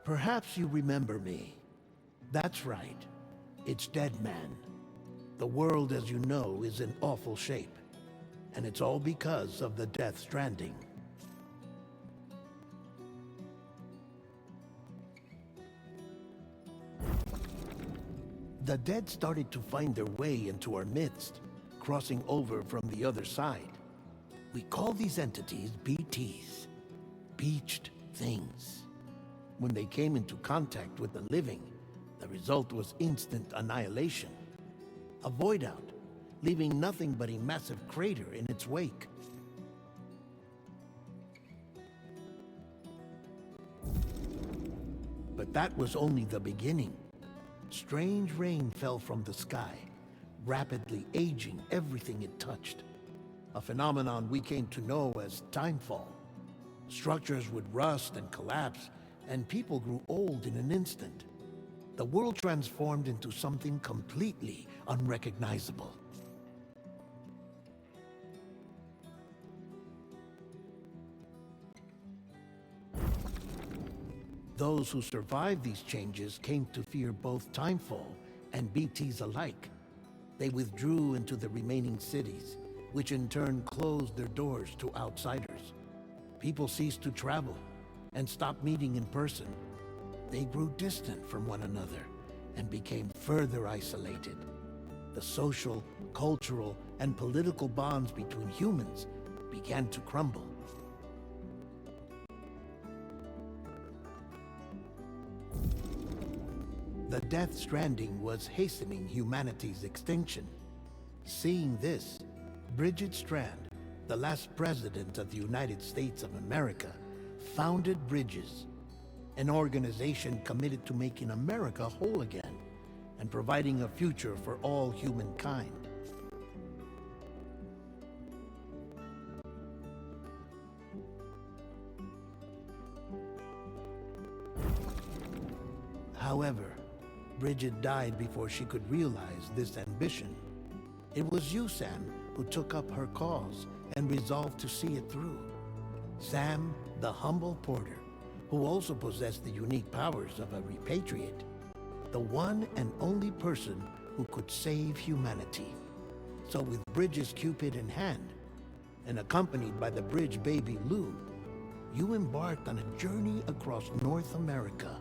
Perhaps you remember me. That's right. It's Dead Man. The world, as you know, is in awful shape. And it's all because of the Death Stranding. The dead started to find their way into our midst, crossing over from the other side. We call these entities BTs, Beached Things. When they came into contact with the living, the result was instant annihilation. A void out, leaving nothing but a massive crater in its wake. But that was only the beginning. Strange rain fell from the sky, rapidly aging everything it touched. A phenomenon we came to know as timefall. Structures would rust and collapse, and people grew old in an instant. The world transformed into something completely unrecognizable. Those who survived these changes came to fear both timefall and BTs alike. They withdrew into the remaining cities, which in turn closed their doors to outsiders. People ceased to travel and stopped meeting in person. They grew distant from one another and became further isolated. The social, cultural, and political bonds between humans began to crumble. The Death Stranding was hastening humanity's extinction. Seeing this, Bridget Strand, the last president of the United States of America, founded Bridges, an organization committed to making America whole again and providing a future for all humankind. However, Bridget died before she could realize this ambition. It was you, Sam, who took up her cause and resolved to see it through. Sam, the humble porter, who also possessed the unique powers of a repatriate. The one and only person who could save humanity. So with Bridges' Cupid in hand, and accompanied by the bridge baby Lou, you embarked on a journey across North America.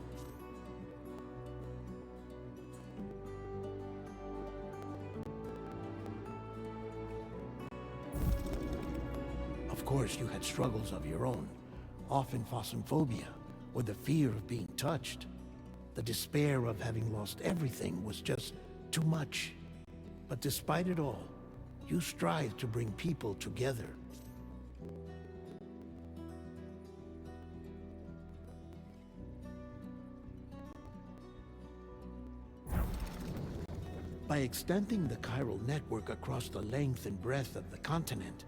Of course, you had struggles of your own, often phasmophobia, or the fear of being touched. The despair of having lost everything was just too much. But despite it all, you strive to bring people together. By extending the chiral network across the length and breadth of the continent,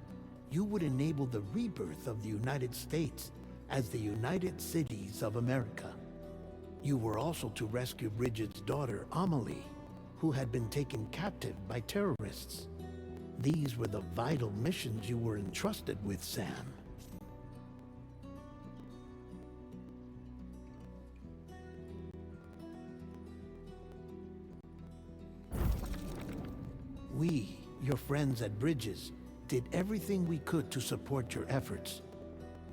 you would enable the rebirth of the United States as the United Cities of America. You were also to rescue Bridget's daughter, Amelie, who had been taken captive by terrorists. These were the vital missions you were entrusted with, Sam. We, your friends at Bridges, did everything we could to support your efforts.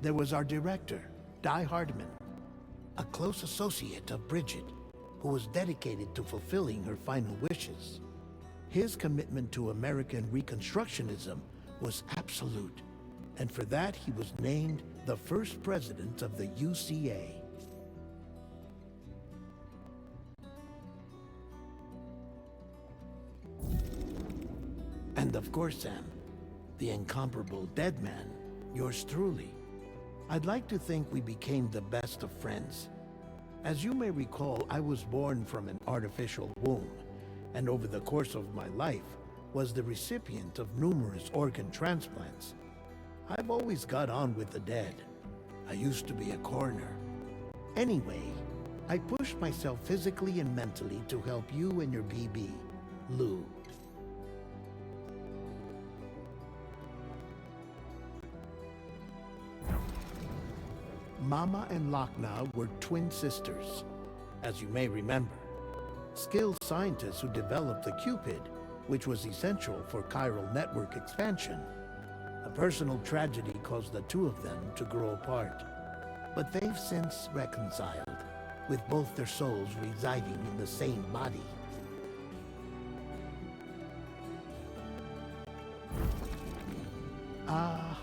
There was our director, Di Hardman, a close associate of Bridget, who was dedicated to fulfilling her final wishes. His commitment to American Reconstructionism was absolute, and for that he was named the first president of the UCA. And of course, Sam, the incomparable Dead Man, yours truly. I'd like to think we became the best of friends. As you may recall, I was born from an artificial womb, and over the course of my life, was the recipient of numerous organ transplants. I've always got on with the dead. I used to be a coroner. Anyway, I pushed myself physically and mentally to help you and your BB, Lou. Mama and Lochna were twin sisters, as you may remember. Skilled scientists who developed the Cupid, which was essential for chiral network expansion. A personal tragedy caused the two of them to grow apart, but they've since reconciled, with both their souls residing in the same body.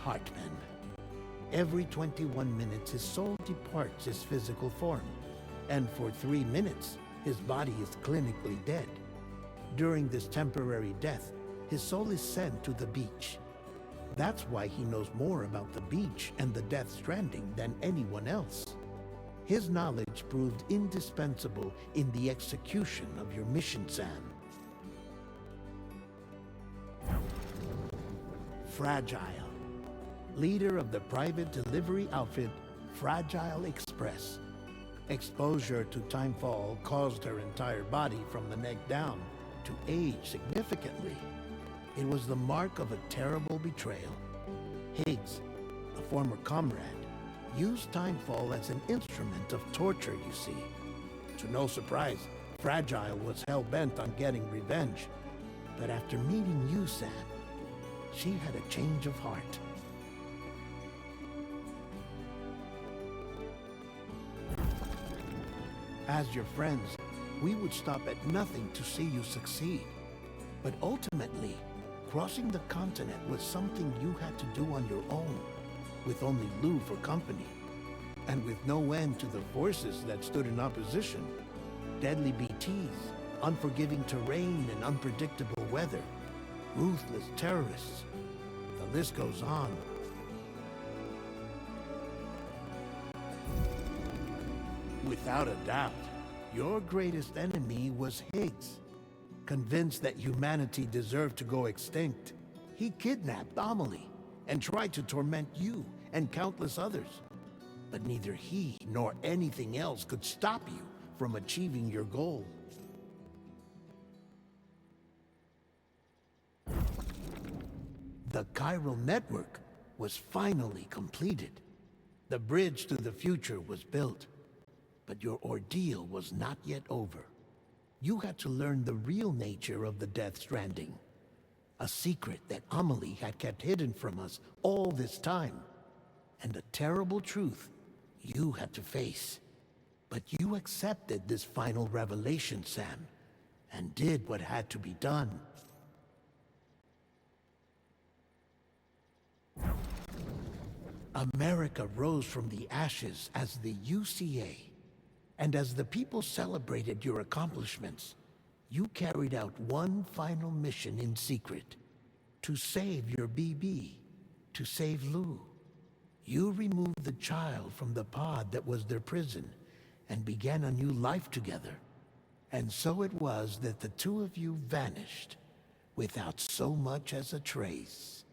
Hartman. Every 21 minutes his soul departs his physical form, and for 3 minutes his body is clinically dead. During this temporary death, his soul is sent to the beach. That's why he knows more about the beach and the Death Stranding than anyone else. His knowledge proved indispensable in the execution of your mission, Sam. Fragile. Leader of the private delivery outfit, Fragile Express. Exposure to timefall caused her entire body from the neck down to age significantly. It was the mark of a terrible betrayal. Higgs, a former comrade, used timefall as an instrument of torture, you see. To no surprise, Fragile was hell-bent on getting revenge. But after meeting you, Sam, she had a change of heart. As your friends, we would stop at nothing to see you succeed. But ultimately, crossing the continent was something you had to do on your own, with only Lou for company, and with no end to the forces that stood in opposition. Deadly BTs, unforgiving terrain and unpredictable weather, ruthless terrorists. The list goes on. Without a doubt, your greatest enemy was Higgs. Convinced that humanity deserved to go extinct, he kidnapped Amelie and tried to torment you and countless others. But neither he nor anything else could stop you from achieving your goal. The chiral network was finally completed. The bridge to the future was built. But your ordeal was not yet over. You had to learn the real nature of the Death Stranding. A secret that Amelie had kept hidden from us all this time. And a terrible truth you had to face. But you accepted this final revelation, Sam, and did what had to be done. America rose from the ashes as the UCA. And as the people celebrated your accomplishments, you carried out one final mission in secret. To save your BB, to save Lou. You removed the child from the pod that was their prison and began a new life together. And so it was that the two of you vanished without so much as a trace.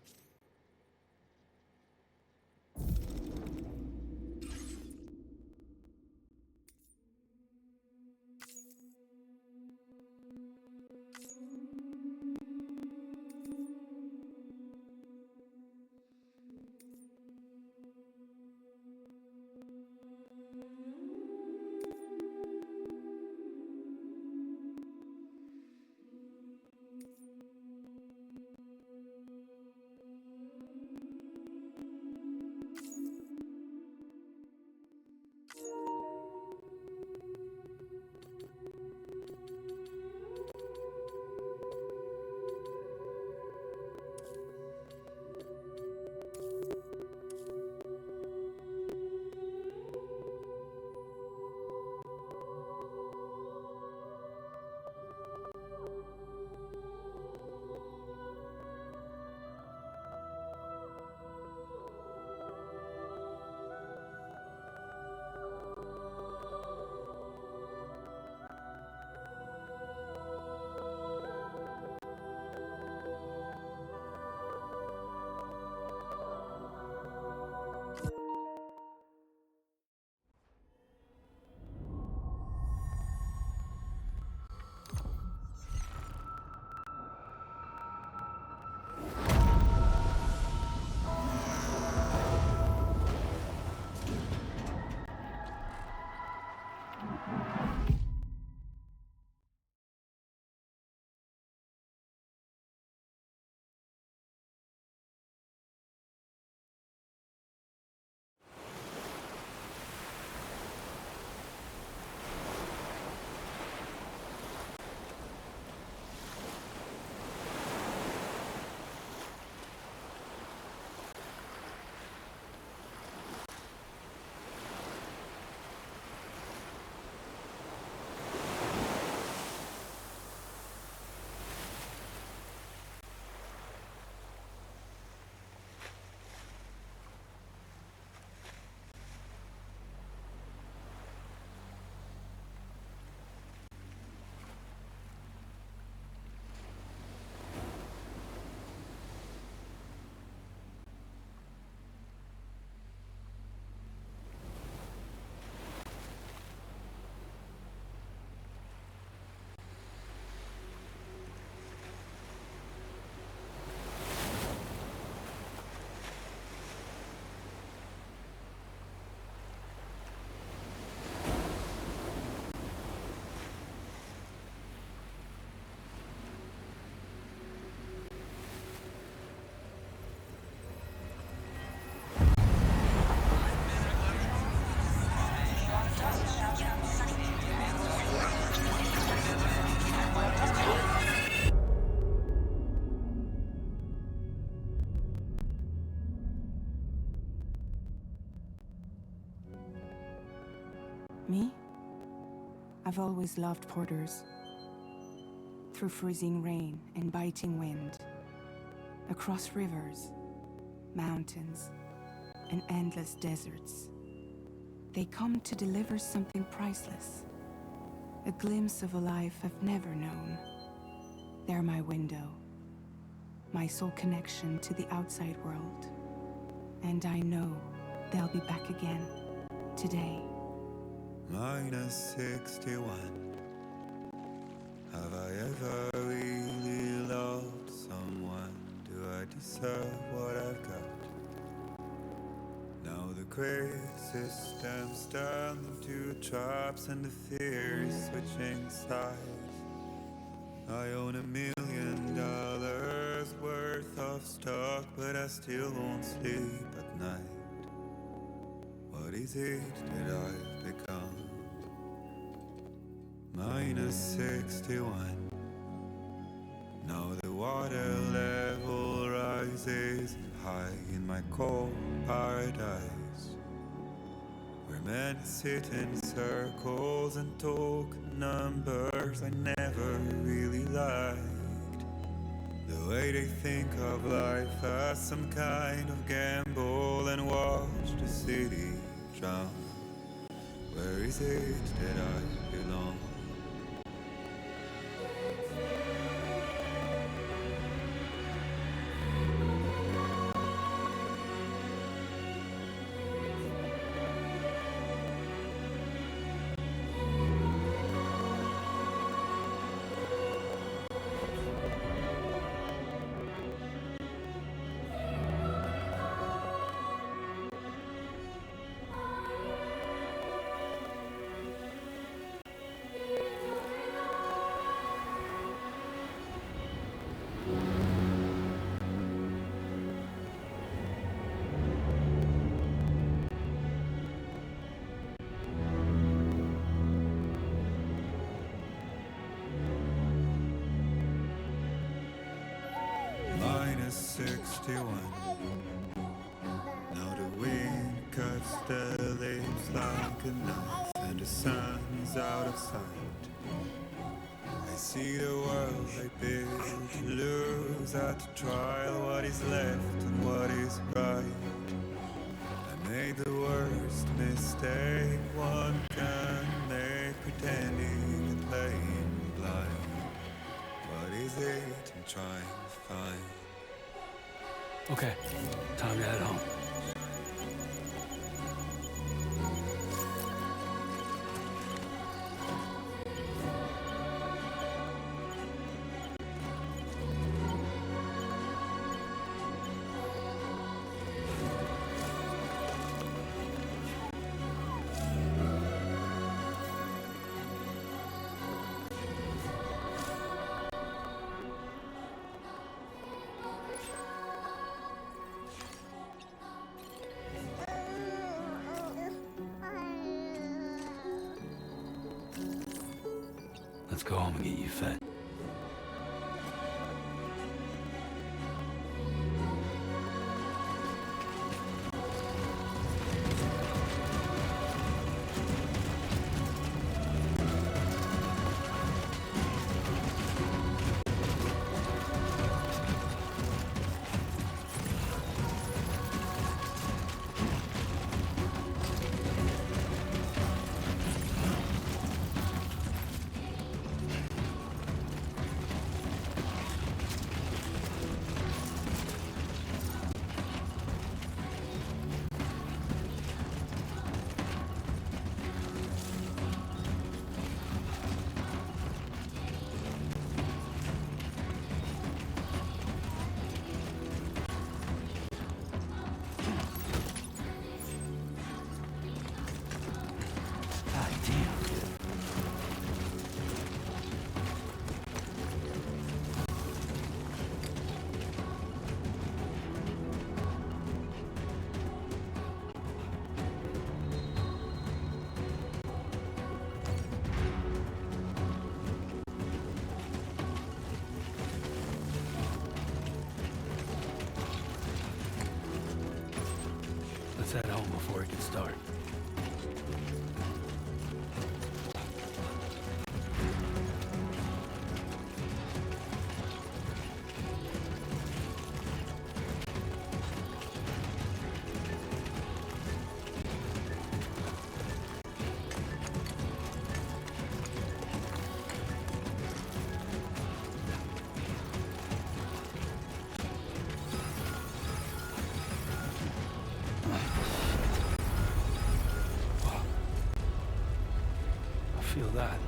Me? I've always loved porters. Through freezing rain and biting wind, across rivers, mountains, and endless deserts, they come to deliver something priceless. A glimpse of a life I've never known. They're my window, my sole connection to the outside world. And I know they'll be back again, today. Minus 61. Have I ever really loved someone? Do I deserve what I've got? Now the crazy system's turned into traps and the fear is switching sides. I own $1 million worth of stock, but I still won't sleep at night. What is it that I've become? Minus 61. Now the water level rises high in my cold paradise, where men sit in circles and talk numbers I never really liked. The way they think of life as some kind of gamble and watch the city drown. Where is it that I belong? Minus 61. Now the wind cuts the lips like a knife, and the sun's out of sight. I see the world I built to lose at the trial. What is left and what is right? I made the worst mistake one can make, pretending and playing blind. What is it I'm trying to find? Okay, time to head home. Let's go home and get you fed. Let's head home before it gets dark. feel that.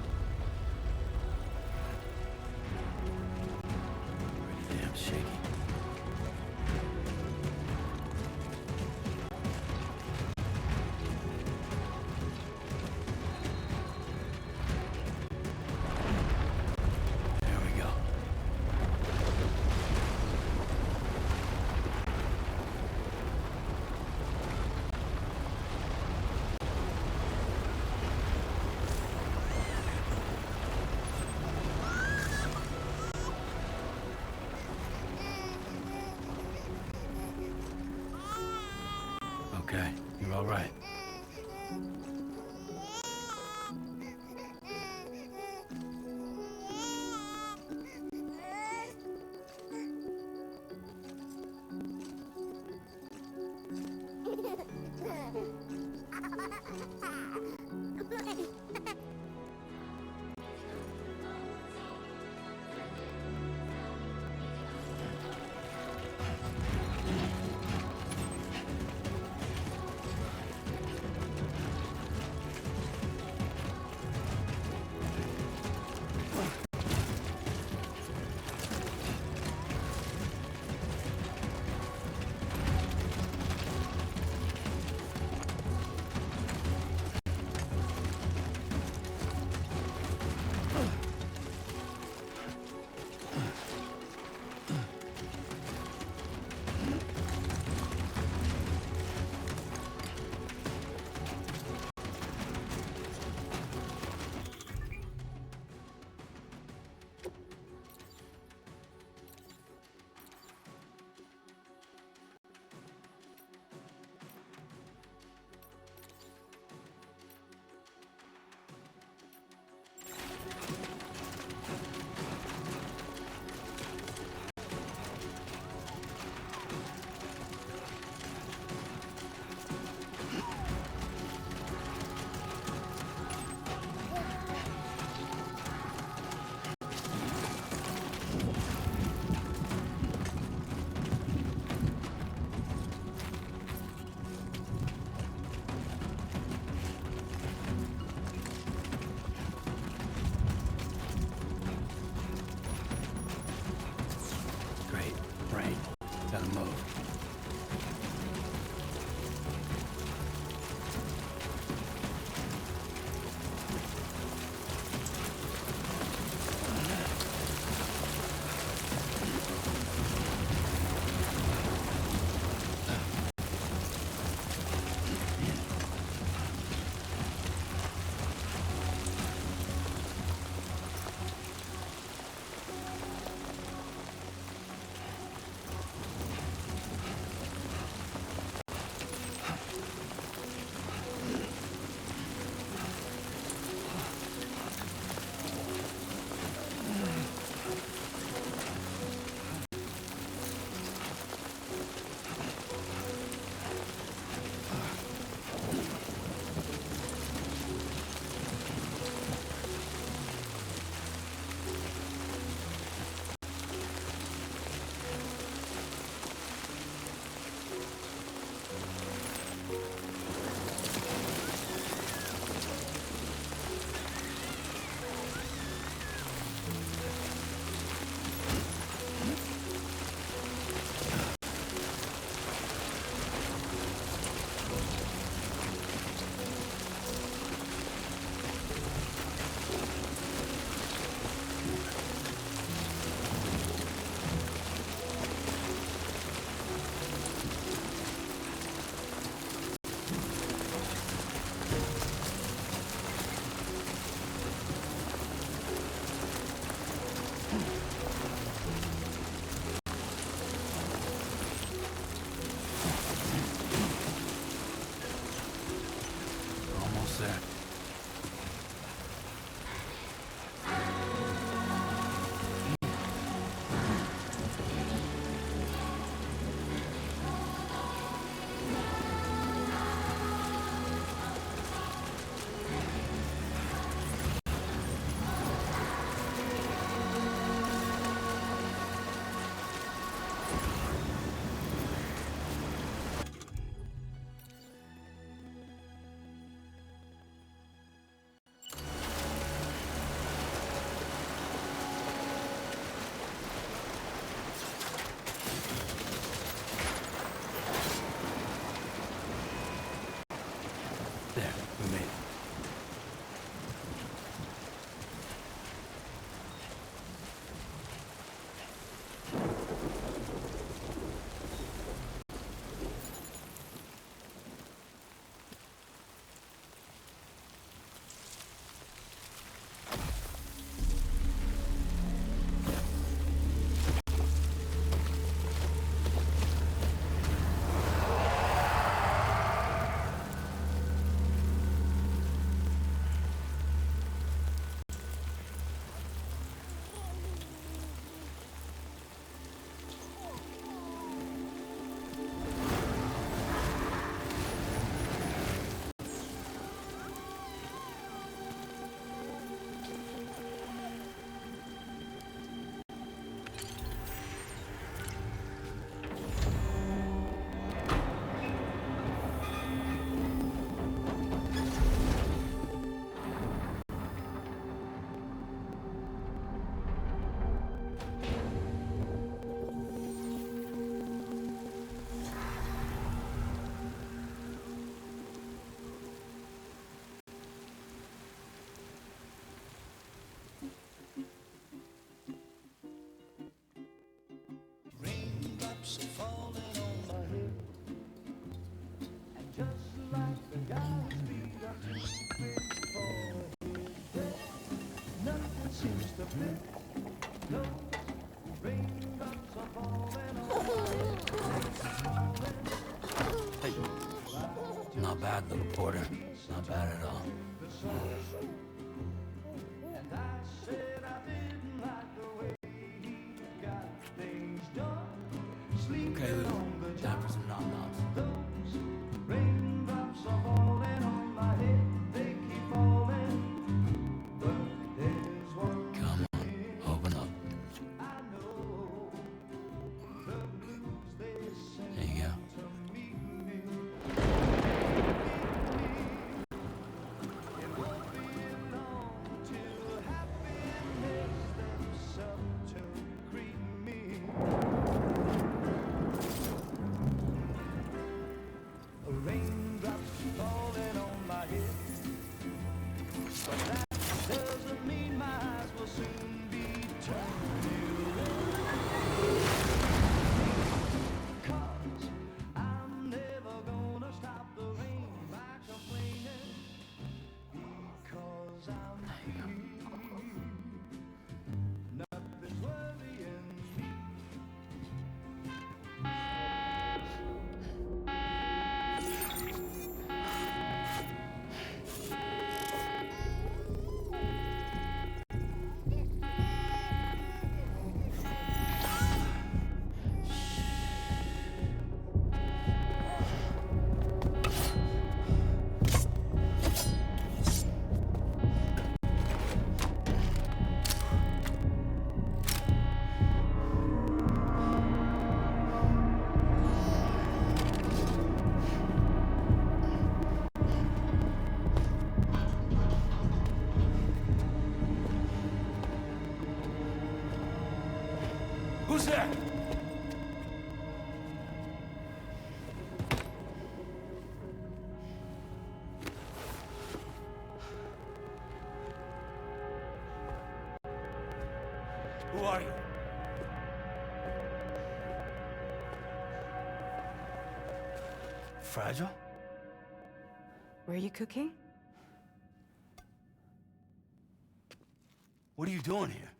Pretty damn shaky. There we go. Okay, you're all right. Hey. Not bad, little porter. Not bad at all. Okay, Lou. Time for some nom-noms. Come on, open up. There you go. Who's there? Who are you? Fragile? Were you cooking? What are you doing here?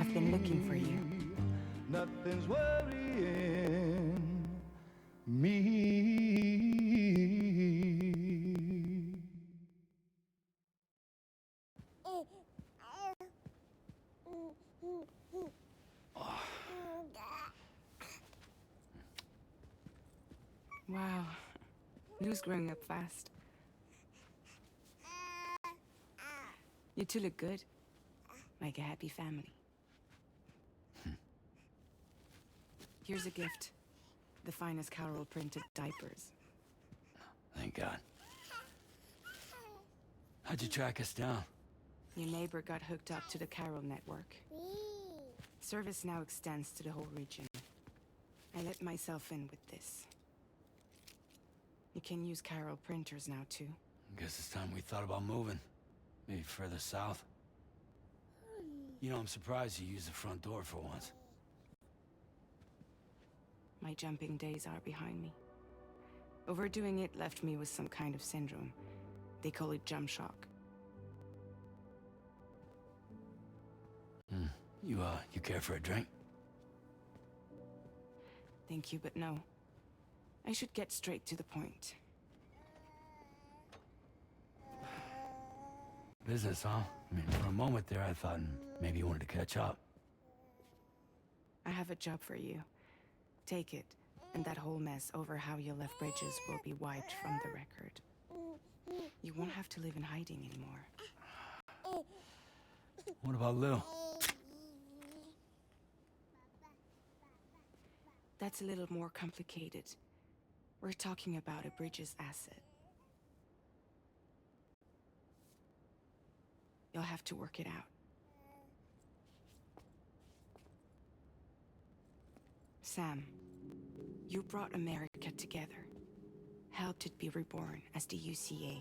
I've been looking for you. Nothing's worrying me. Wow. Lou's growing up fast. You two look good. Like a happy family. Here's a gift. The finest Carol printed diapers. Thank God. How'd you track us down? Your neighbor got hooked up to the Carol network. Service now extends to the whole region. I let myself in with this. You can use Carol printers now too. Guess it's time we thought about moving. Maybe further south. You know, I'm surprised you used the front door for once. My jumping days are behind me. Overdoing it left me with some kind of syndrome. They call it jump shock. You care for a drink? Thank you, but no. I should get straight to the point. Business, huh? I mean, for a moment there, I thought maybe you wanted to catch up. I have a job for you. Take it, and that whole mess over how you left Bridges will be wiped from the record. You won't have to live in hiding anymore. What about Lil? That's a little more complicated. We're talking about a Bridges asset. You'll have to work it out. Sam, you brought America together. Helped it be reborn as the UCA.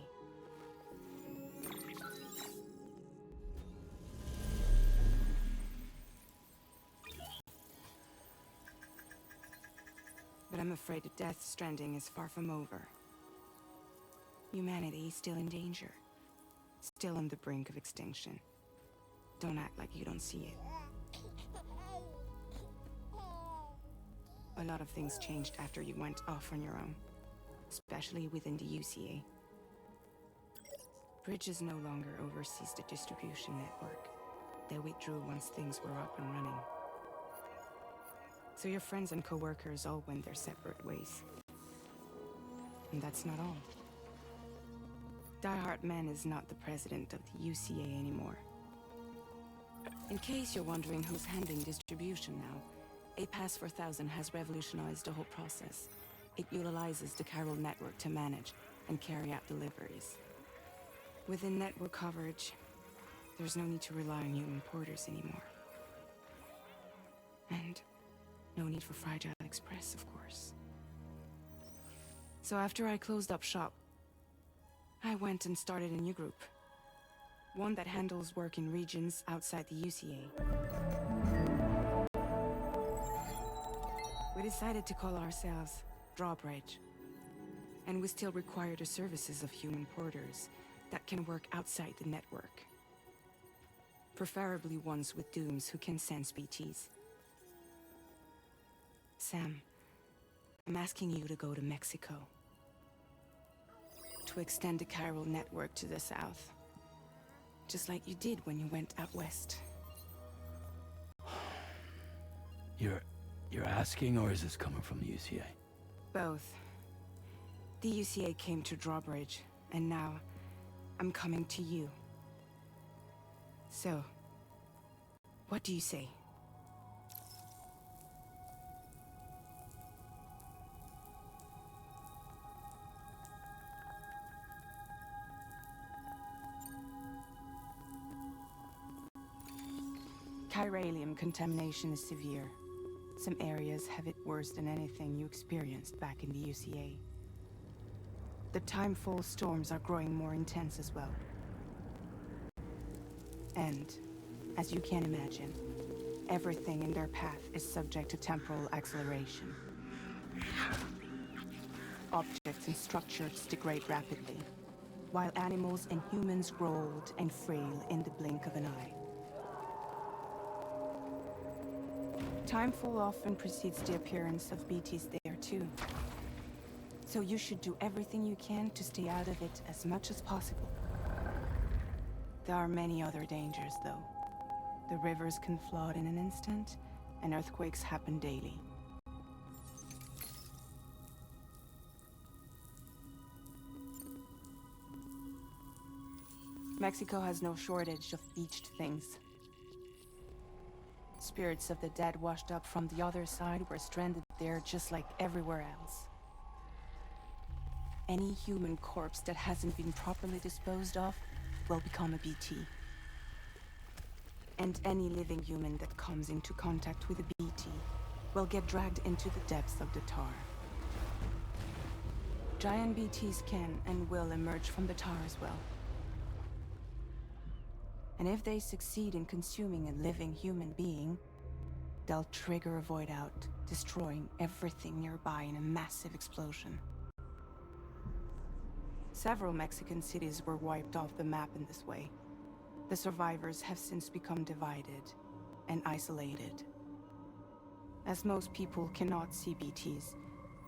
But I'm afraid that Death Stranding is far from over. Humanity is still in danger. Still on the brink of extinction. Don't act like you don't see it. A lot of things changed after you went off on your own. Especially within the UCA. Bridges no longer oversees the distribution network. They withdrew once things were up and running. So your friends and co-workers all went their separate ways. And that's not all. Die Hartman is not the president of the UCA anymore. In case you're wondering who's handling distribution now, A Pass 4000 has revolutionized the whole process. It utilizes the chiral network to manage and carry out deliveries. Within network coverage, there's no need to rely on human porters anymore. And no need for Fragile Express, of course. So after I closed up shop, I went and started a new group. One that handles work in regions outside the UCA. We decided to call ourselves Drawbridge. And we still require the services of human porters that can work outside the network. Preferably ones with dooms who can sense BTs. Sam, I'm asking you to go to Mexico. To extend the chiral network to the south. Just like you did when you went out west. You're asking, or is this coming from the UCA? Both. The UCA came to Drawbridge, and now I'm coming to you. So, what do you say? Chiralium contamination is severe. Some areas have it worse than anything you experienced back in the UCA. The timefall storms are growing more intense as well. And, as you can imagine, everything in their path is subject to temporal acceleration. Objects and structures degrade rapidly, while animals and humans grow old and frail in the blink of an eye. Timefall often precedes the appearance of BTs there too. So you should do everything you can to stay out of it as much as possible. There are many other dangers though. The rivers can flood in an instant, and earthquakes happen daily. Mexico has no shortage of beached things. Spirits of the dead washed up from the other side were stranded there just like everywhere else. Any human corpse that hasn't been properly disposed of will become a BT. And any living human that comes into contact with a BT will get dragged into the depths of the tar. Giant BTs can and will emerge from the tar as well. And if they succeed in consuming a living human being, they'll trigger a void out, destroying everything nearby in a massive explosion. Several Mexican cities were wiped off the map in this way. The survivors have since become divided and isolated. As most people cannot see BTs,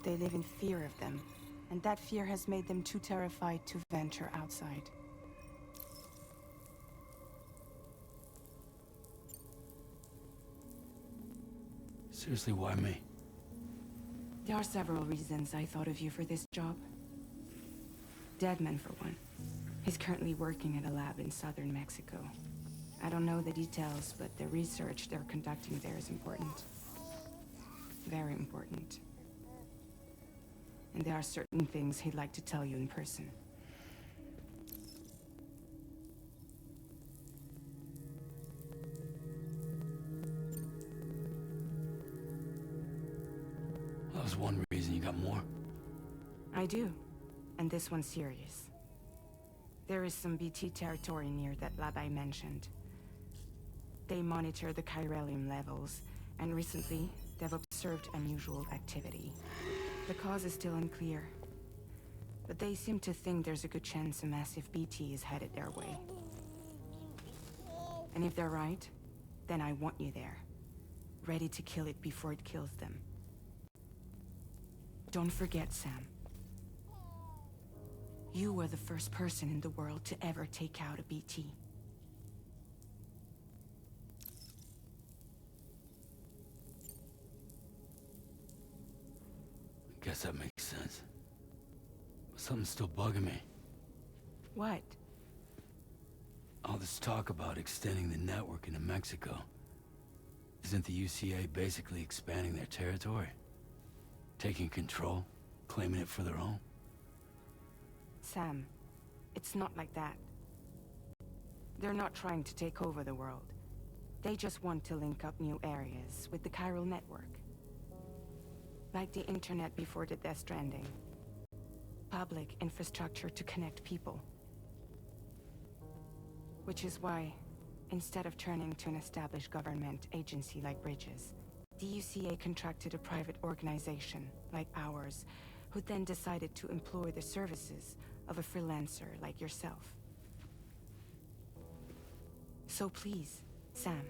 they live in fear of them, and that fear has made them too terrified to venture outside. Seriously, why me? There are several reasons I thought of you for this job. Deadman, for one. He's currently working at a lab in southern Mexico. I don't know the details, but the research they're conducting there is important. Very important. And there are certain things he'd like to tell you in person. That was one reason. You got more? I do. And this one's serious. There is some BT territory near that lab I mentioned. They monitor the chiralium levels, and recently, they've observed observed unusual activity. The cause is still unclear, but they seem to think there's a good chance a massive BT is headed their way. And if they're right, then I want you there, ready to kill it before it kills them. Don't forget, Sam. You were the first person in the world to ever take out a BT. I guess that makes sense. But something's still bugging me. What? All this talk about extending the network into Mexico. Isn't the UCA basically expanding their territory? Taking control, claiming it for their own? Sam, it's not like that. They're not trying to take over the world. They just want to link up new areas with the chiral network. Like the internet before the Stranding. Public infrastructure to connect people. Which is why, instead of turning to an established government agency like Bridges, the UCA contracted a private organization like ours, who then decided to employ the services of a freelancer like yourself. So please, Sam,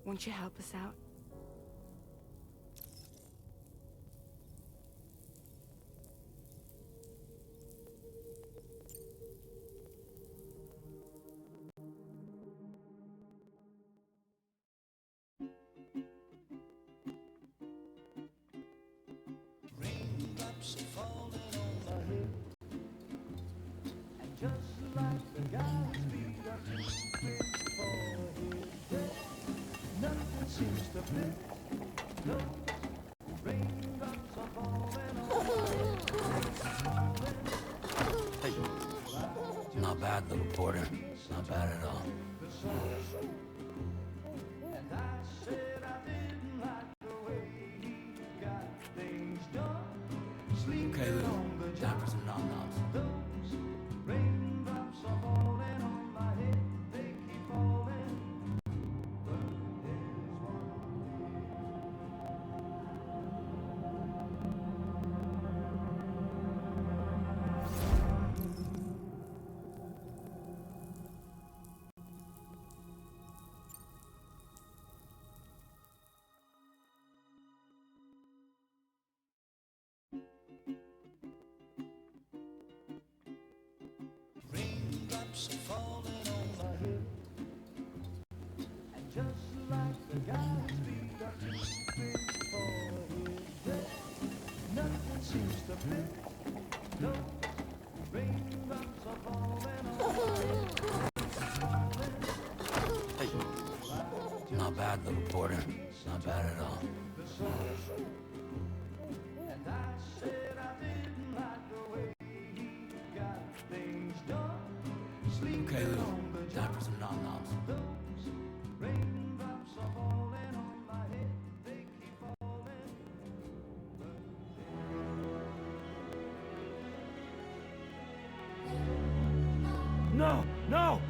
won't you help us out? Raindrops are falling on my head, and just like the guy's feet are too big for his head, nothing seems to fit. Those raindrops are falling on my head. Not bad, little Porter. Not bad at all. And I said I didn't like the way he got things done. Sleeping Okay, Lou. on the Time job. for some nom-noms. Those raindrops are falling on my head. They keep falling. But there's one. Raindrops are falling on my head, and just like the guy's feet are too big for his head, nothing seems to fit. Those raindrops are falling on my head. Not bad, little Porter. Not bad at all. And I said I didn't like the way he got things done. Sleeping Okay, Lou. on the Time job. for some nom-noms. Those raindrops are falling on my head. They keep falling. No! No!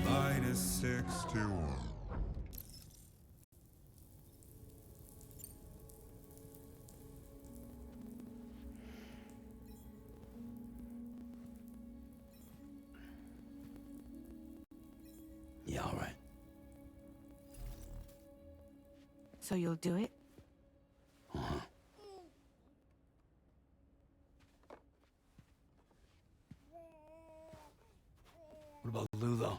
Minus 61. Yeah, all right. So you'll do it? Uh-huh. What about Lou, though?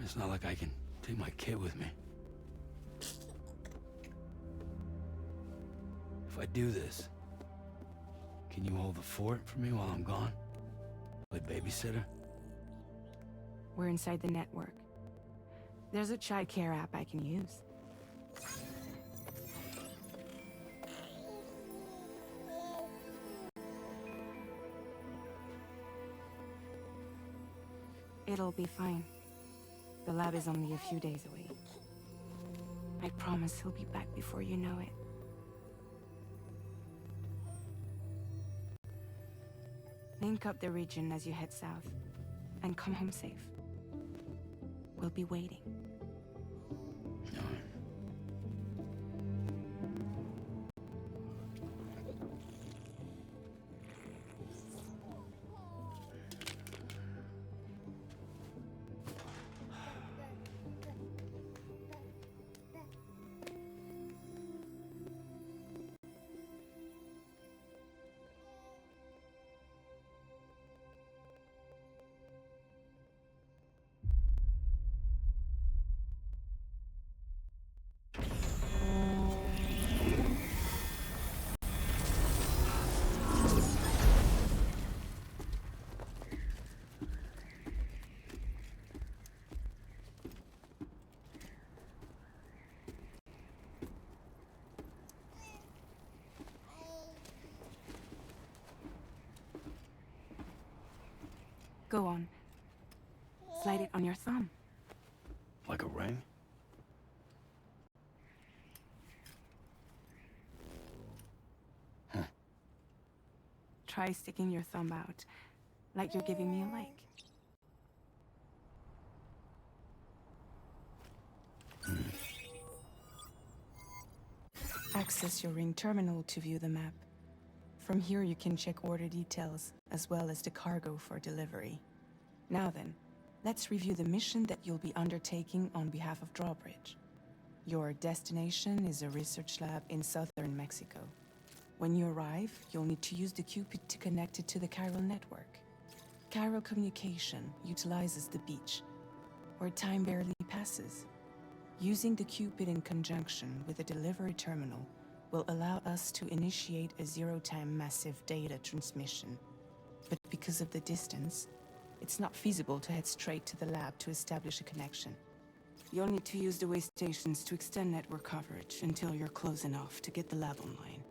It's not like I can take my kid with me. If I do this, can you hold the fort for me while I'm gone? Play babysitter? We're inside the network. There's a child care app I can use. It'll be fine. The lab is only a few days away. I promise he'll be back before you know it. Link up the region as you head south, and come home safe. We'll be waiting. Go on. Slide it on your thumb. Like a ring? Try sticking your thumb out, like you're giving me a like. Access your ring terminal to view the map. From here you can check order details, as well as the cargo for delivery. Now then, let's review the mission that you'll be undertaking on behalf of Drawbridge. Your destination is a research lab in southern Mexico. When you arrive, you'll need to use the Cupid to connect it to the chiral network. Chiral communication utilizes the beach, where time barely passes. Using the Cupid in conjunction with a delivery terminal will allow us to initiate a zero-time massive data transmission. But because of the distance, it's not feasible to head straight to the lab to establish a connection. You'll need to use the way stations to extend network coverage until you're close enough to get the lab online.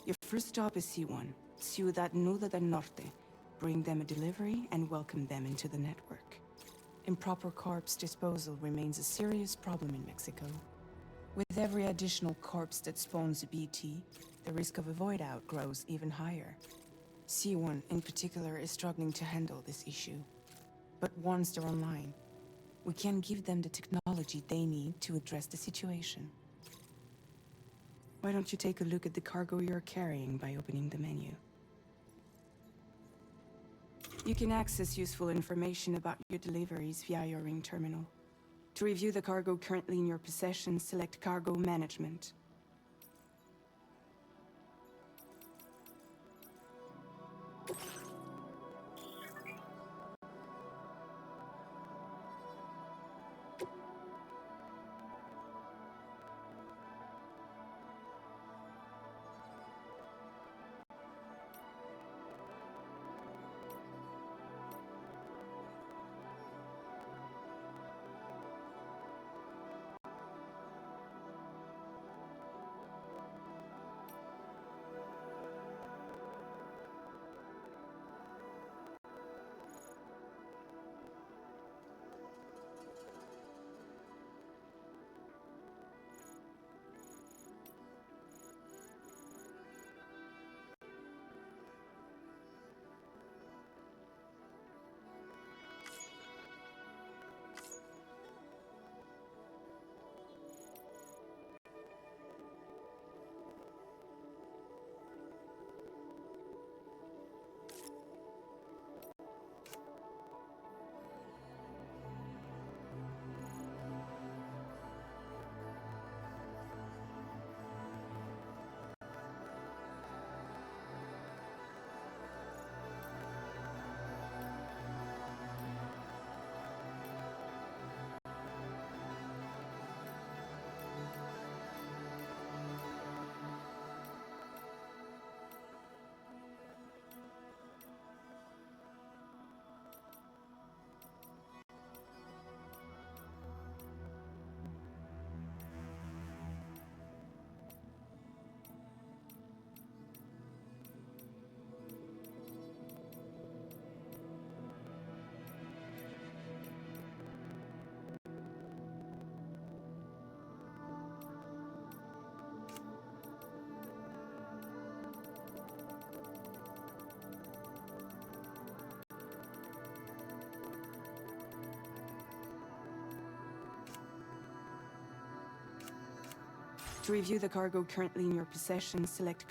Your first stop is C1, Ciudad Nuda del Norte. Bring them a delivery and welcome them into the network. Improper corpse disposal remains a serious problem in Mexico. With every additional corpse that spawns a BT, the risk of a void out grows even higher. C1 in particular is struggling to handle this issue. But once they're online, we can give them the technology they need to address the situation. Why don't you take a look at the cargo you're carrying by opening the menu? You can access useful information about your deliveries via your ring terminal. To review the cargo currently in your possession, select Cargo Management. To review the cargo currently in your possession, select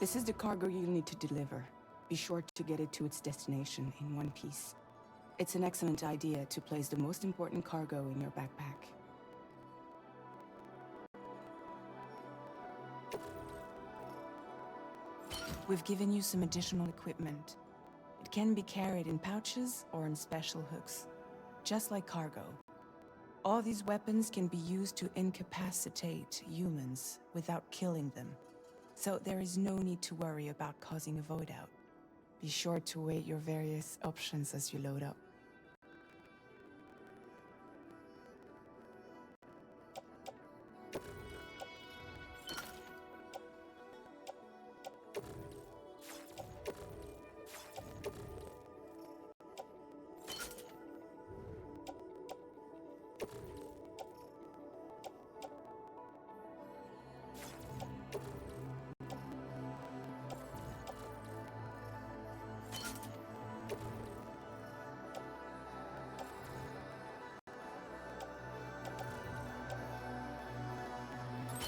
This is the cargo you'll need to deliver. Be sure to get it to its destination in one piece. It's an excellent idea to place the most important cargo in your backpack. We've given you some additional equipment. It can be carried in pouches or in special hooks, just like cargo. All these weapons can be used to incapacitate humans without killing them. So there is no need to worry about causing a void out. Be sure to weigh your various options as you load up.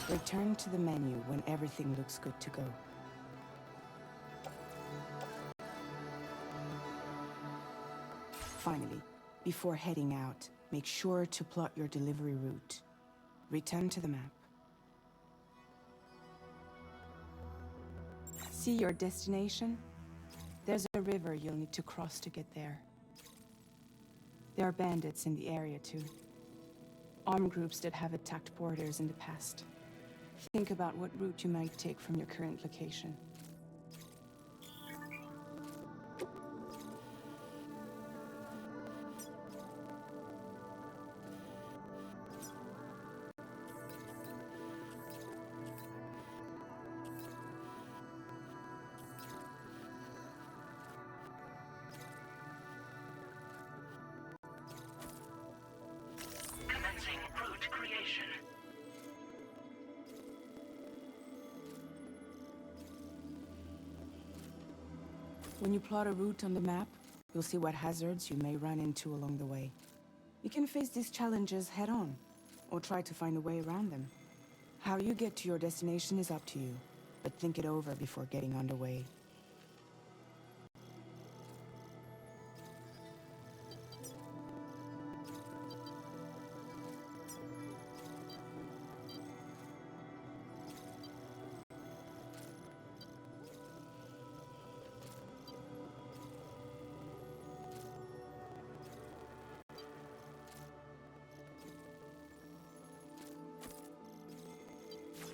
Return to the menu when everything looks good to go. Finally, before heading out, make sure to plot your delivery route. Return to the map. See your destination? There's a river you'll need to cross to get there. There are bandits in the area too. Armed groups that have attacked borders in the past. Think about what route you might take from your current location. Commencing route creation. When you plot a route on the map, you'll see what hazards you may run into along the way. You can face these challenges head-on, or try to find a way around them. How you get to your destination is up to you, but think it over before getting underway.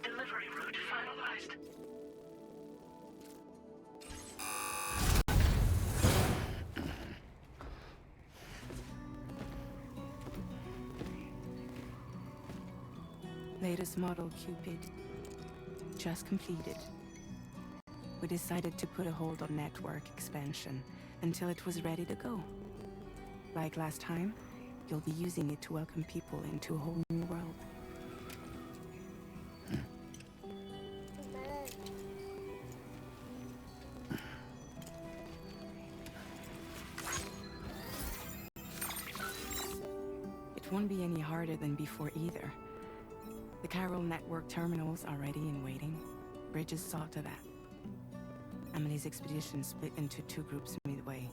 Delivery route finalized. Latest model Cupid. Just completed. We decided to put a hold on network expansion until it was ready to go. Like last time, you'll be using it to welcome people into a whole new world. It won't be any harder than before either. The Chiral network terminals are ready and waiting. Bridges saw to that. Emily's expedition split into two groups midway.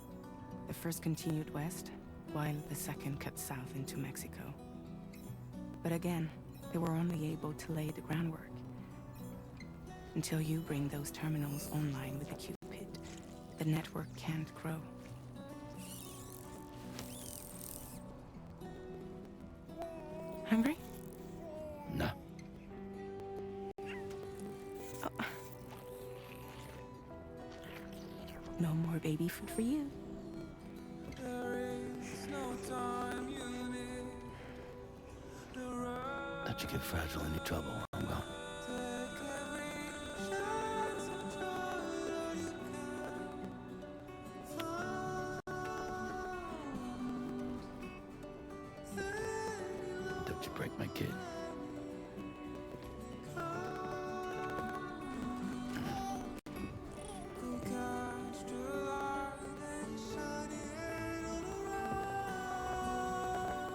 The first continued west, while the second cut south into Mexico. But again, they were only able to lay the groundwork. Until you bring those terminals online with the Cupid, the network can't grow. Hungry? No. No more baby food for you. Let you get fragile in your trouble. I'm gone. Don't you break my kid.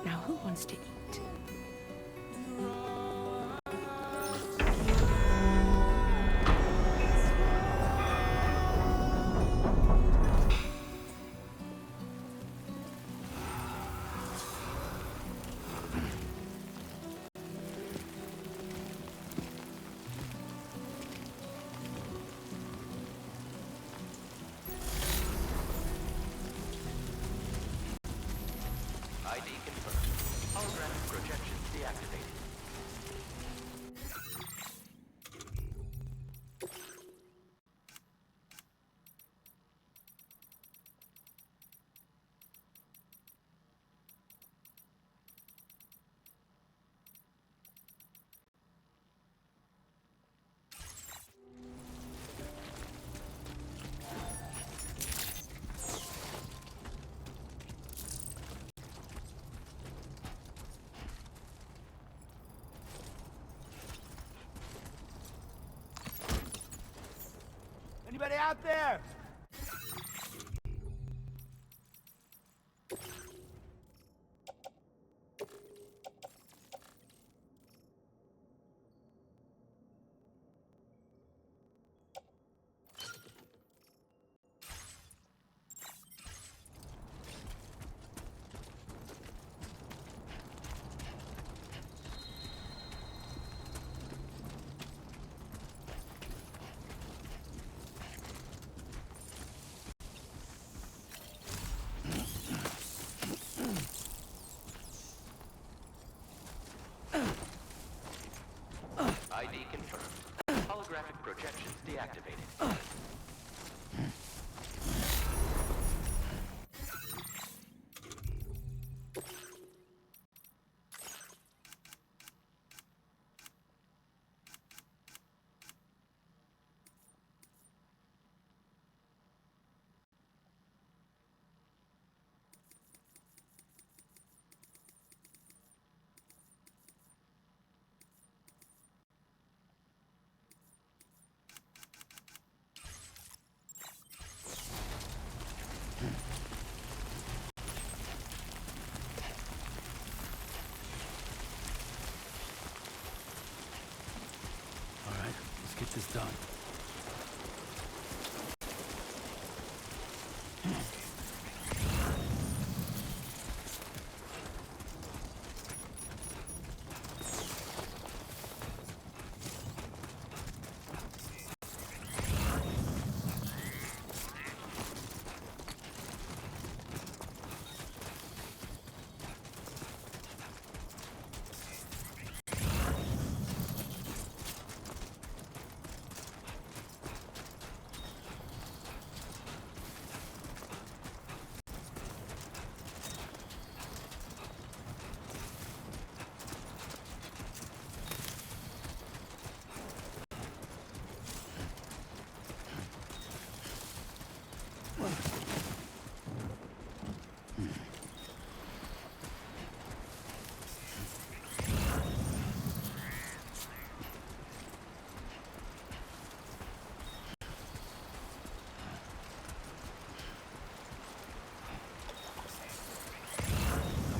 Now who wants to eat? out there! ID confirmed. Holographic projections deactivated. All right, let's get this done.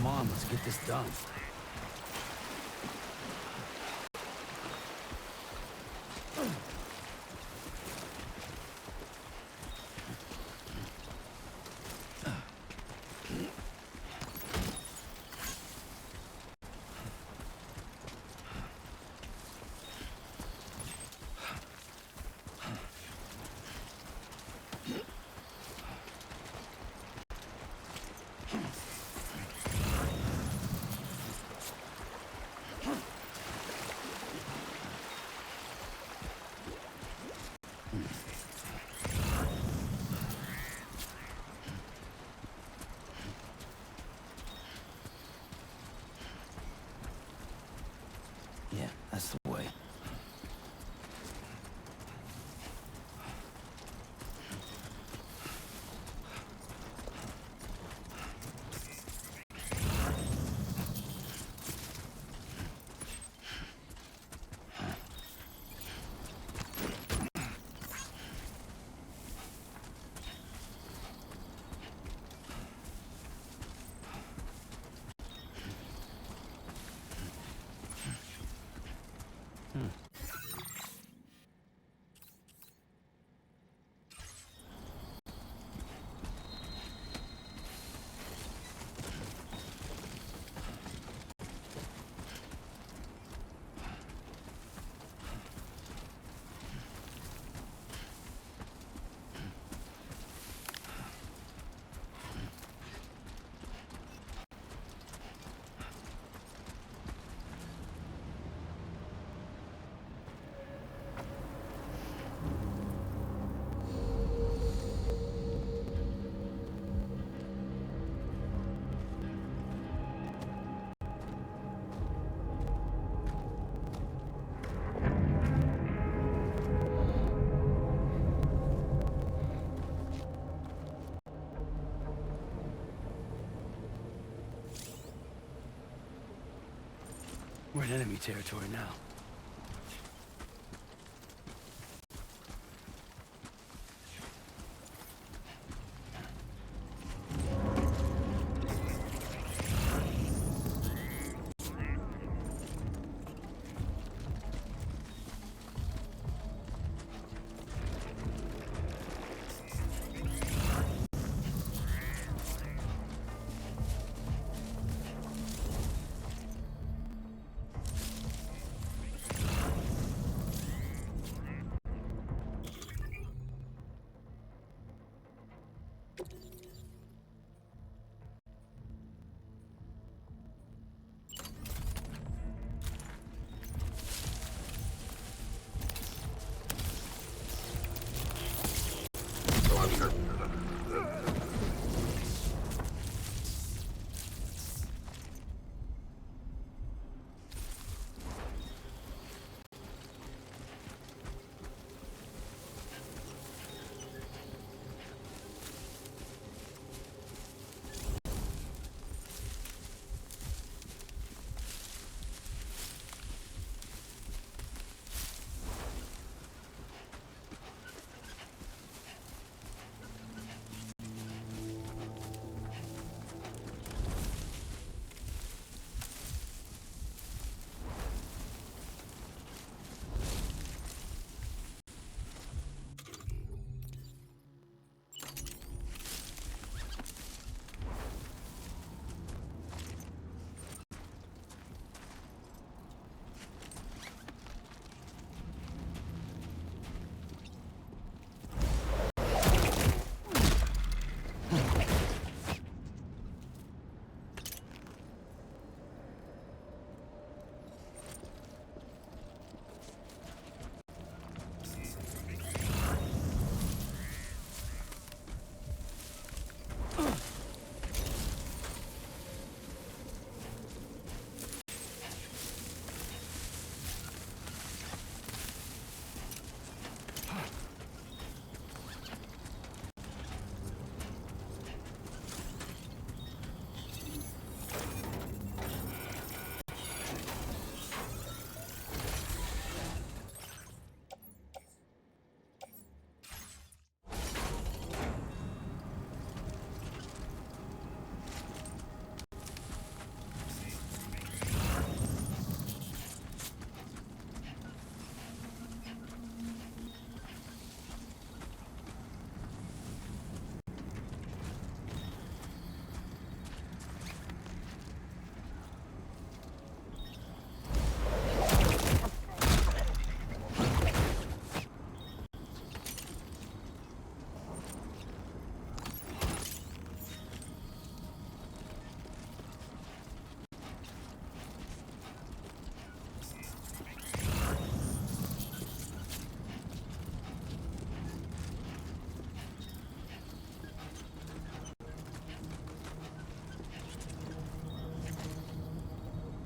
Come on, let's get this done. Yeah, that's the way. We're in enemy territory now.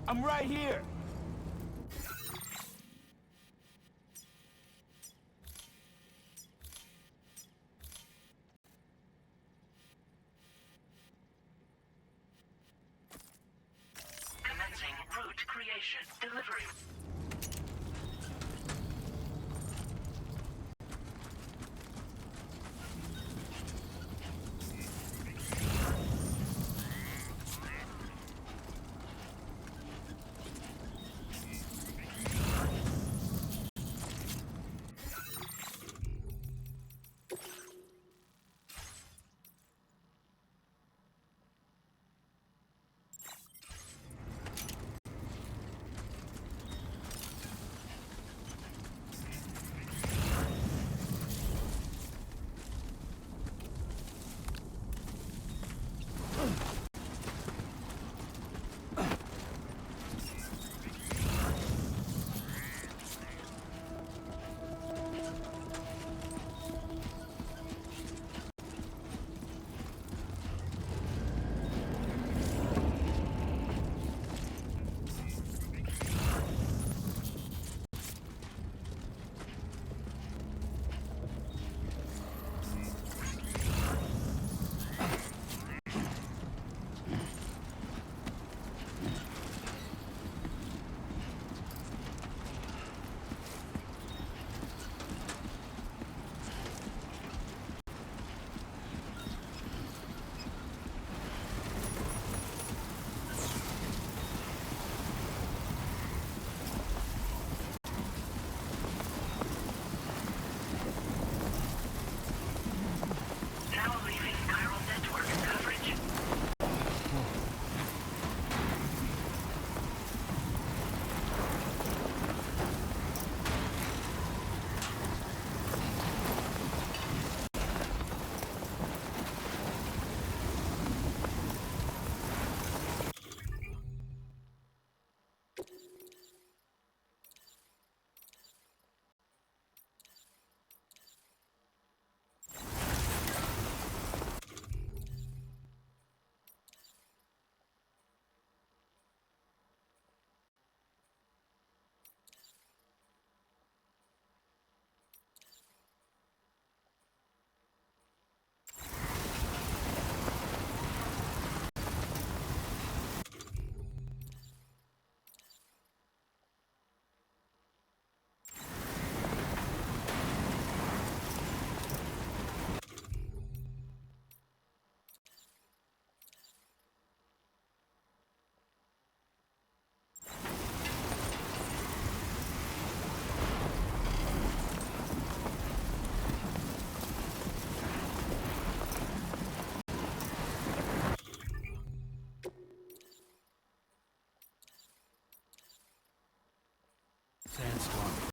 I'm right here! Commencing route creation. Delivery. Now leaving chiral network coverage. Sandstorm.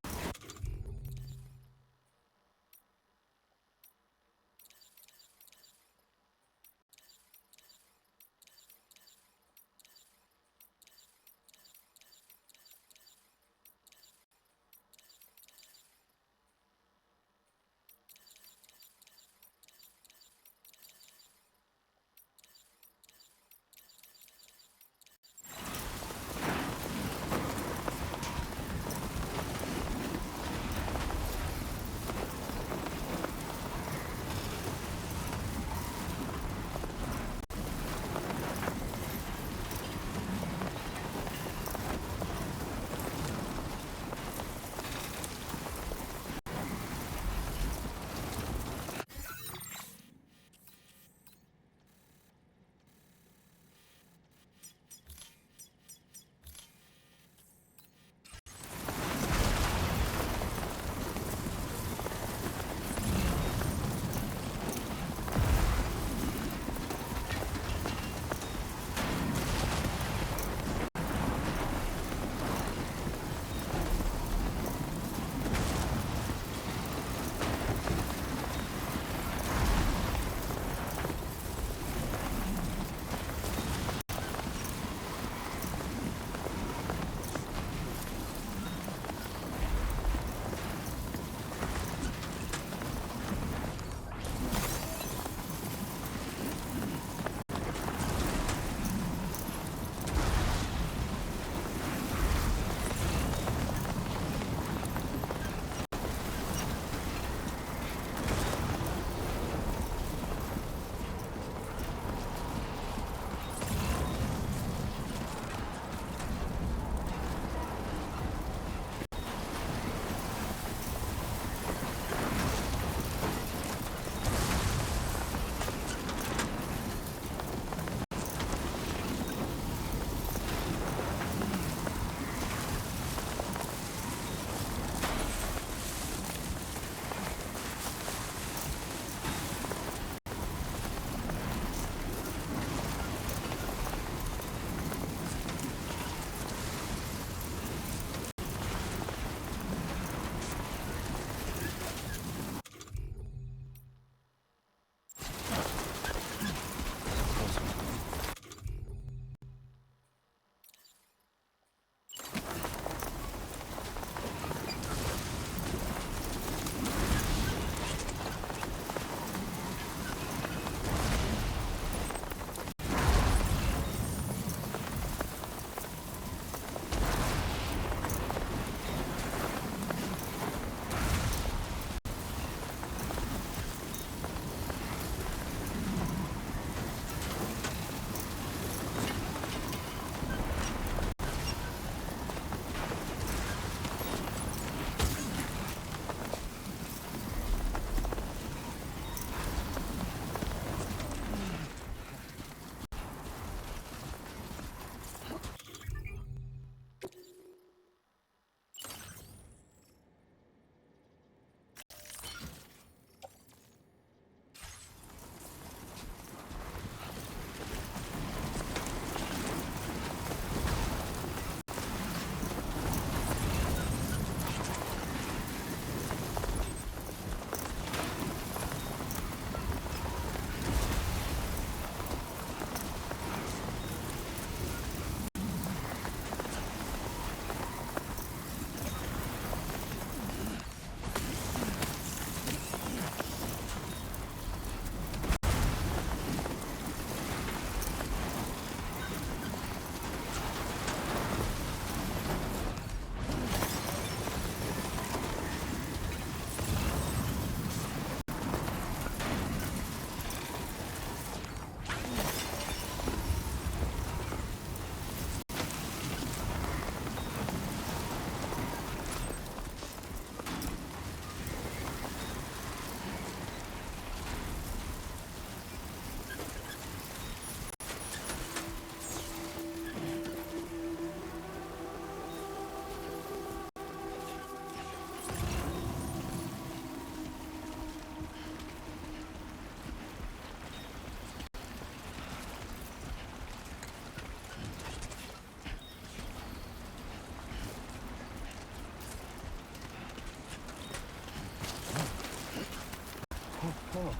Oh.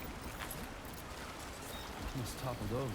Almost toppled over.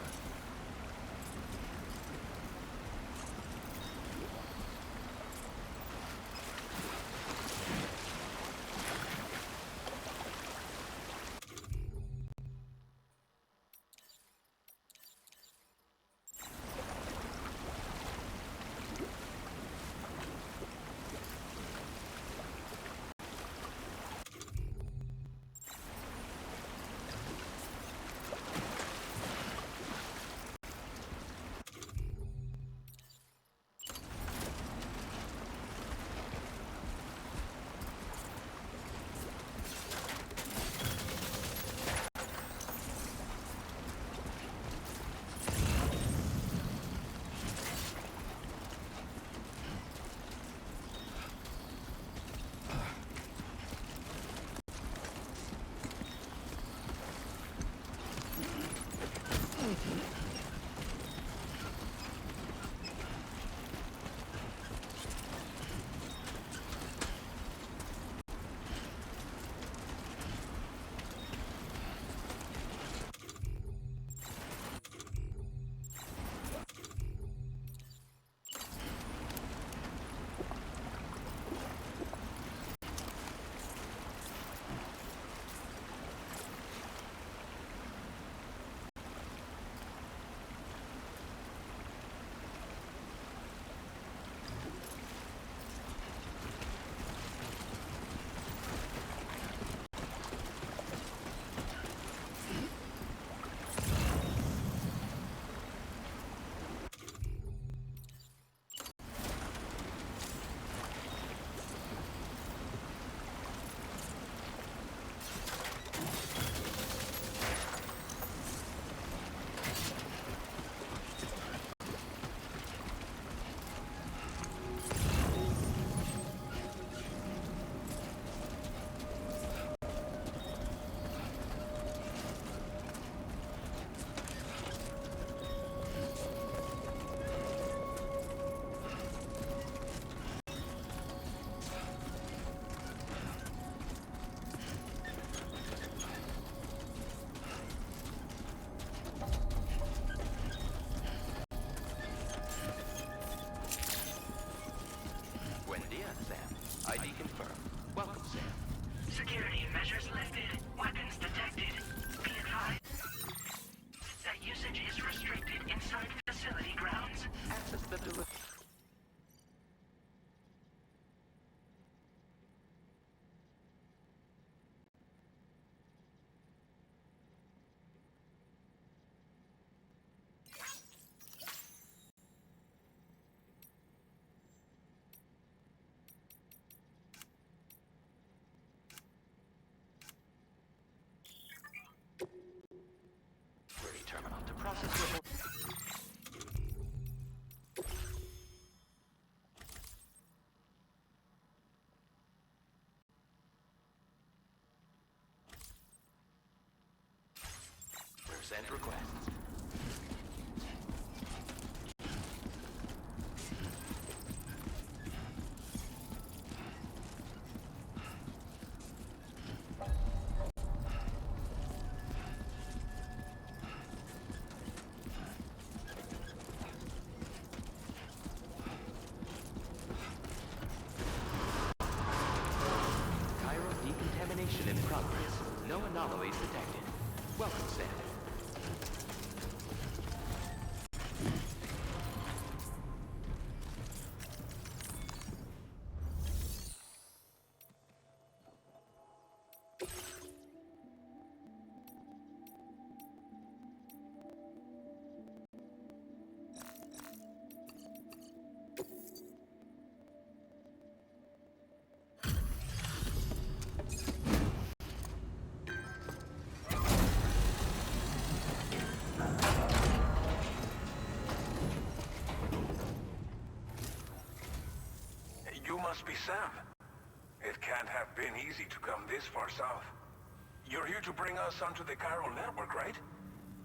Buen dia, Sam. ID confirmed. Welcome, Sam. Security measures lifted. Weapons detected. Be advised that usage is restricted inside facility grounds. Access the delivery. Terminal to process your Send requests. Chiral decontamination in progress. No anomalies detected. Welcome, Sam. You must be Sam. It can't have been easy to come this far south. You're here to bring us onto the chiral network, right?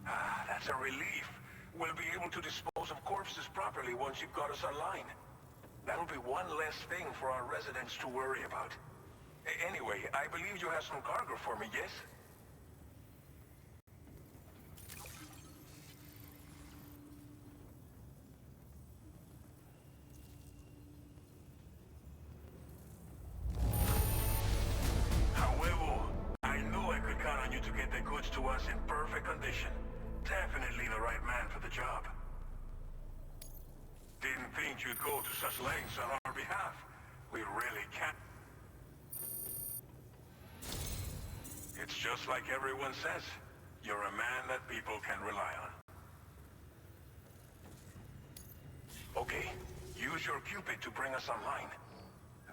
Ah, that's a relief. We'll be able to dispose of corpses properly once you've got us online. That'll be one less thing for our residents to worry about. Anyway, I believe you have some cargo for me, yes? goods to us in perfect condition. Definitely the right man for the job. Didn't think you'd go to such lengths on our behalf. We really can't. It's just like everyone says. You're a man that people can rely on. Okay, use your Cupid to bring us online.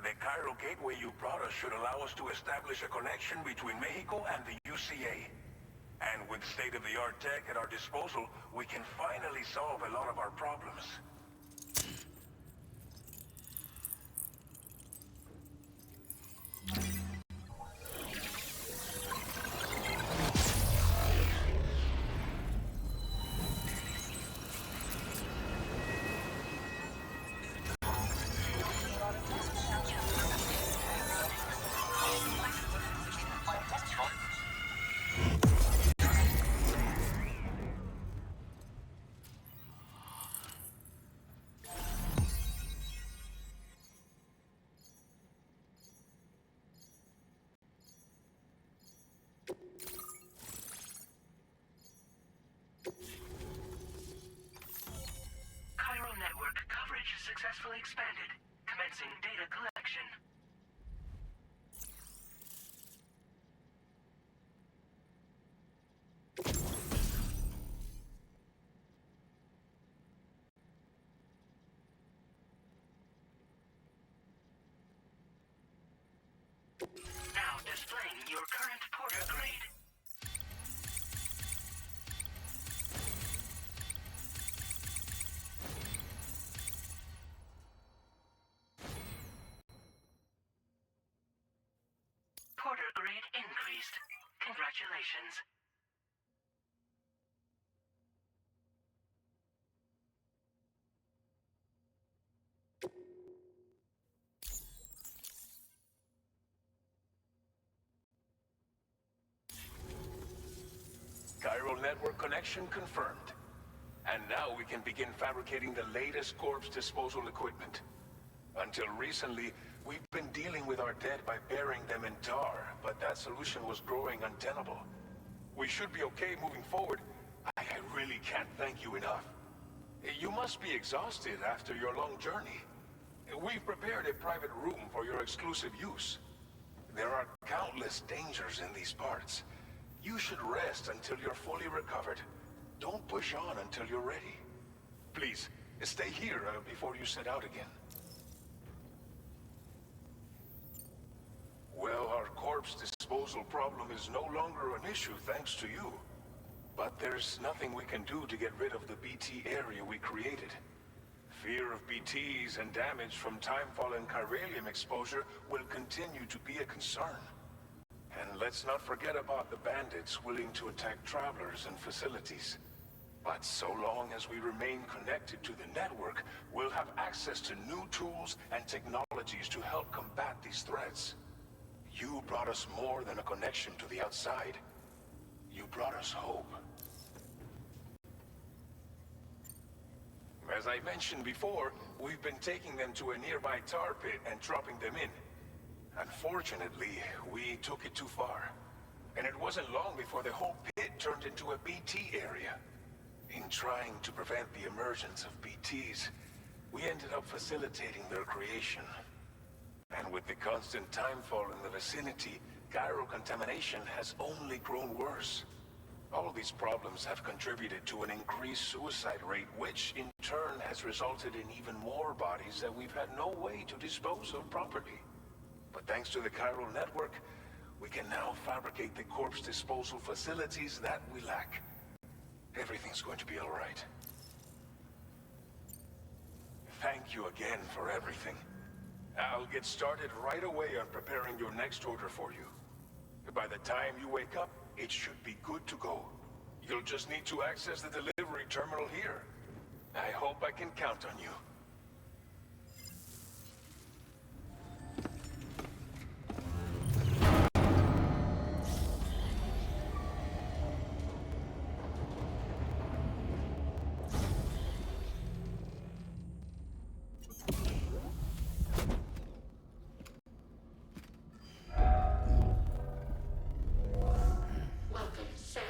The Cairo gateway you brought us should allow us to establish a connection between Mexico and the UCA. And with state-of-the-art tech at our disposal, we can finally solve a lot of our problems. Cairo network coverage successfully expanded. Commencing data collection. Now displaying your current porter grade. Porter grade increased. Congratulations. Cairo network connection confirmed. And now we can begin fabricating the latest corpse disposal equipment. Until recently, we've been dealing with our dead by burying them in tar, but that solution was growing untenable. We should be okay moving forward. I really can't thank you enough. You must be exhausted after your long journey. We've prepared a private room for your exclusive use. There are countless dangers in these parts. You should rest until you're fully recovered. Don't push on until you're ready. Please, stay here before you set out again. Well, our corpse disposal problem is no longer an issue thanks to you. But there's nothing we can do to get rid of the BT area we created. Fear of BTs and damage from timefall and chiralium exposure will continue to be a concern. And let's not forget about the bandits willing to attack travelers and facilities. But so long as we remain connected to the network, we'll have access to new tools and technologies to help combat these threats. You brought us more than a connection to the outside. You brought us hope. As I mentioned before, we've been taking them to a nearby tar pit and dropping them in. Unfortunately, we took it too far. And it wasn't long before the whole pit turned into a BT area. In trying to prevent the emergence of BTs, we ended up facilitating their creation. And with the constant timefall in the vicinity, gyro contamination has only grown worse. All these problems have contributed to an increased suicide rate, which in turn has resulted in even more bodies that we've had no way to dispose of properly. But thanks to the chiral network, we can now fabricate the corpse disposal facilities that we lack. Everything's going to be all right. Thank you again for everything. I'll get started right away on preparing your next order for you. By the time you wake up, it should be good to go. You'll just need to access the delivery terminal here. I hope I can count on you. Welcome, Sam.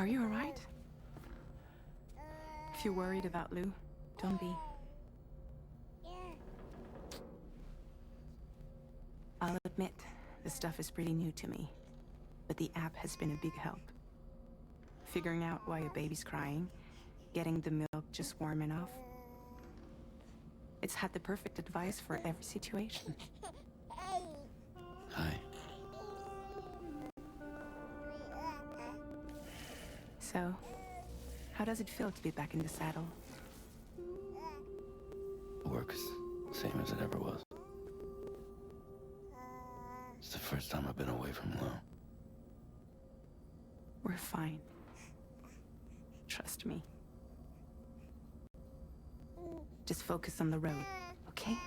Are you alright? If you're worried about Lou, don't be. I'll admit, the stuff is pretty new to me, but the app has been a big help. Figuring out why a baby's crying, getting the milk just warm enough. It's had the perfect advice for every situation. Hi. So, how does it feel to be back in the saddle? Work's same as it ever was. It's the first time I've been away from Lou. We're fine. Trust me. Just focus on the road, okay?